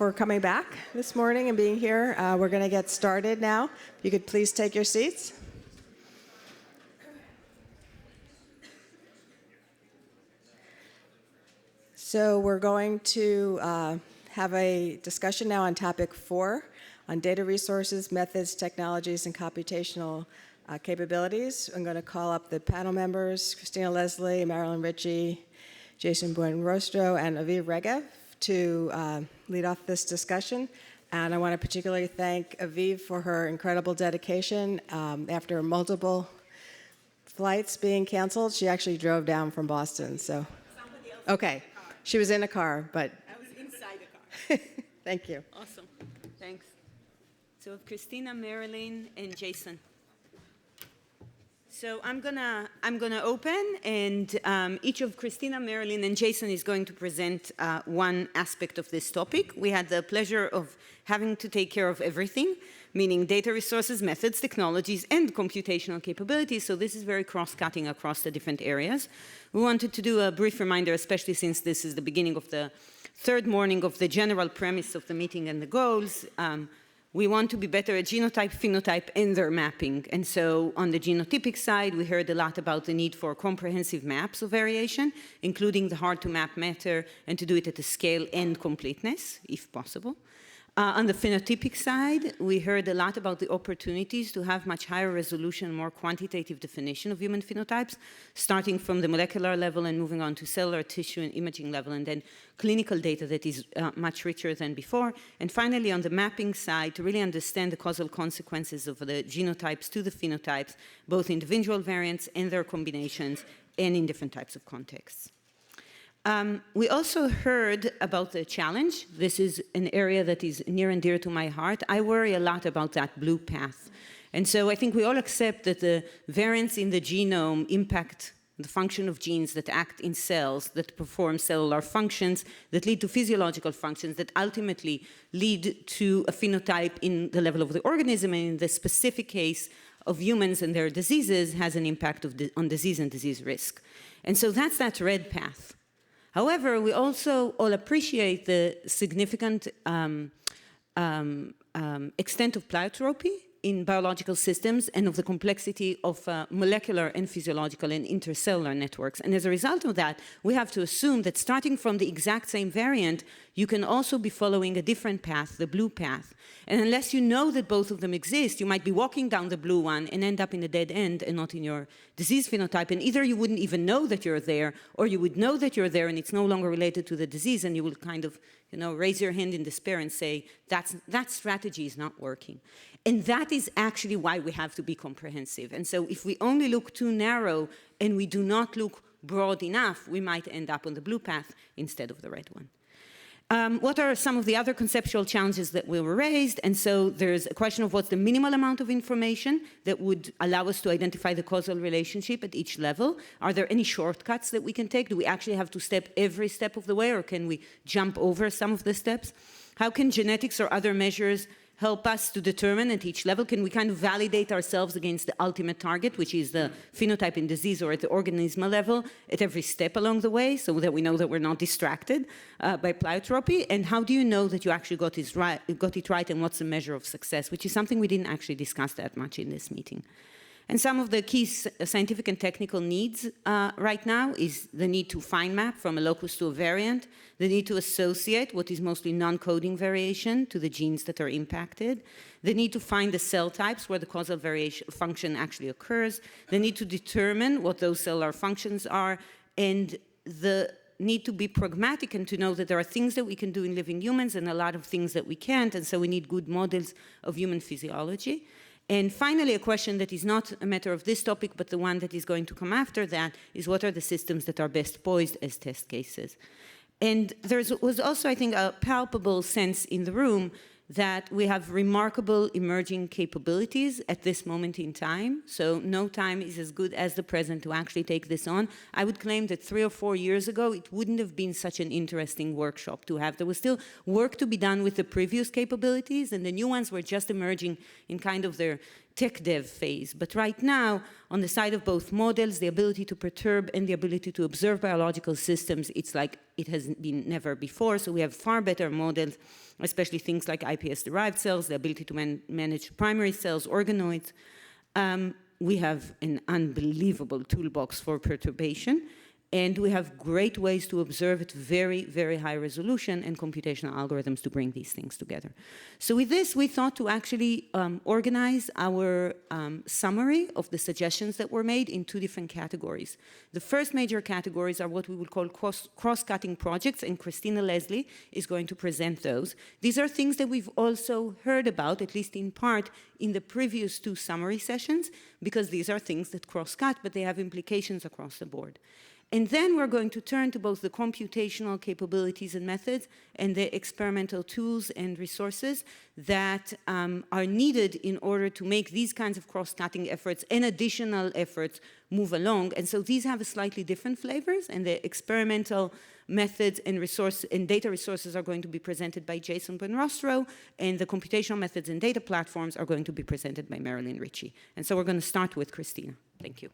For coming back this morning and being here. We're going to get started now. If you could please take your seats. So we're going to have a discussion now on topic 4 on data resources, methods, technologies, and computational capabilities. I'm going to call up the panel members, Christina Leslie, Marilyn Ritchie, Jason Buenrostro, and Aviv Regev to lead off this discussion. And I want to particularly thank Aviv for her incredible dedication. After multiple flights being canceled, she actually drove down from Boston. So, okay, she was in a car, but I was inside the car. Thank you. Awesome, thanks. So Christina, Marilyn, and Jason. So I'm gonna open, and each of Christina, Marilyn, and Jason is going to present one aspect of this topic. We had the pleasure of having to take care of everything, meaning data resources, methods, technologies, and computational capabilities. So this is very cross-cutting across the different areas. We wanted to do a brief reminder, especially since this is the beginning of the third morning of the general premise of the meeting and the goals. We want to be better at genotype, phenotype, and their mapping. And so on the genotypic side, we heard a lot about the need for comprehensive maps of variation, including the hard-to-map matter, and to do it at a scale and completeness, if possible. On the phenotypic side, we heard a lot about the opportunities to have much higher resolution, more quantitative definition of human phenotypes, starting from the molecular level and moving on to cellular, tissue, and imaging level, and then clinical data that is much richer than before. And finally, on the mapping side, to really understand the causal consequences of the genotypes to the phenotypes, both individual variants and their combinations, and in different types of contexts. We also heard about the challenge. This is an area that is near and dear to my heart. I worry a lot about that blue path. And so I think we all accept that the variants in the genome impact the function of genes that act in cells, that perform cellular functions, that lead to physiological functions, that ultimately lead to a phenotype in the level of the organism, and in the specific case of humans and their diseases has an impact on disease and disease risk. And so that's that red path. However, we also all appreciate the significant extent of pleiotropy in biological systems and of the complexity of molecular and physiological and intercellular networks. And as a result of that, we have to assume that starting from the exact same variant, you can also be following a different path, the blue path. And unless you know that both of them exist, you might be walking down the blue one and end up in a dead end and not in your disease phenotype. And either you wouldn't even know that you're there, or you would know that you're there and it's no longer related to the disease, and you will kind of, raise your hand in despair and say, that strategy is not working. And that is actually why we have to be comprehensive. And so if we only look too narrow and we do not look broad enough, we might end up on the blue path instead of the red one. What are some of the other conceptual challenges that were raised? And so there's a question of what's the minimal amount of information that would allow us to identify the causal relationship at each level. Are there any shortcuts that we can take? Do we actually have to step every step of the way, or can we jump over some of the steps? How can genetics or other measures help us to determine at each level? Can we kind of validate ourselves against the ultimate target, which is the phenotype in disease, or at the organismal level at every step along the way, so that we know that we're not distracted by pleiotropy? And how do you know that you actually got it right, and what's the measure of success, which is something we didn't actually discuss that much in this meeting. And some of the key scientific and technical needs right now is the need to fine map from a locus to a variant, the need to associate what is mostly non-coding variation to the genes that are impacted, the need to find the cell types where the causal function actually occurs, the need to determine what those cellular functions are, and the need to be pragmatic and to know that there are things that we can do in living humans and a lot of things that we can't, and so we need good models of human physiology. And finally, a question that is not a matter of this topic, but the one that is going to come after that, is what are the systems that are best poised as test cases? And there was also, I think, a palpable sense in the room that we have remarkable emerging capabilities at this moment in time. So no time is as good as the present to actually take this on. I would claim that 3 or 4 years ago, it wouldn't have been such an interesting workshop to have. There was still work to be done with the previous capabilities, and the new ones were just emerging in kind of their tech dev phase. But right now, on the side of both models, the ability to perturb and the ability to observe biological systems, it's like it has been never before. So we have far better models, especially things like iPS-derived cells, the ability to manage primary cells, organoids. We have an unbelievable toolbox for perturbation. And we have great ways to observe at very, very high resolution and computational algorithms to bring these things together. So with this, we thought to actually organize our summary of the suggestions that were made in two different categories. The first major categories are what we would call cross-cutting projects, and Christina Leslie is going to present those. These are things that we've also heard about, at least in part, in the previous two summary sessions, because these are things that cross-cut, but they have implications across the board. And then we're going to turn to both the computational capabilities and methods and the experimental tools and resources that are needed in order to make these kinds of cross-cutting efforts and additional efforts move along. And so these have a slightly different flavors, and the experimental methods and data resources are going to be presented by Jason Benrostro, and the computational methods and data platforms are going to be presented by Marilyn Ritchie. And so we're going to start with Christina. Thank you.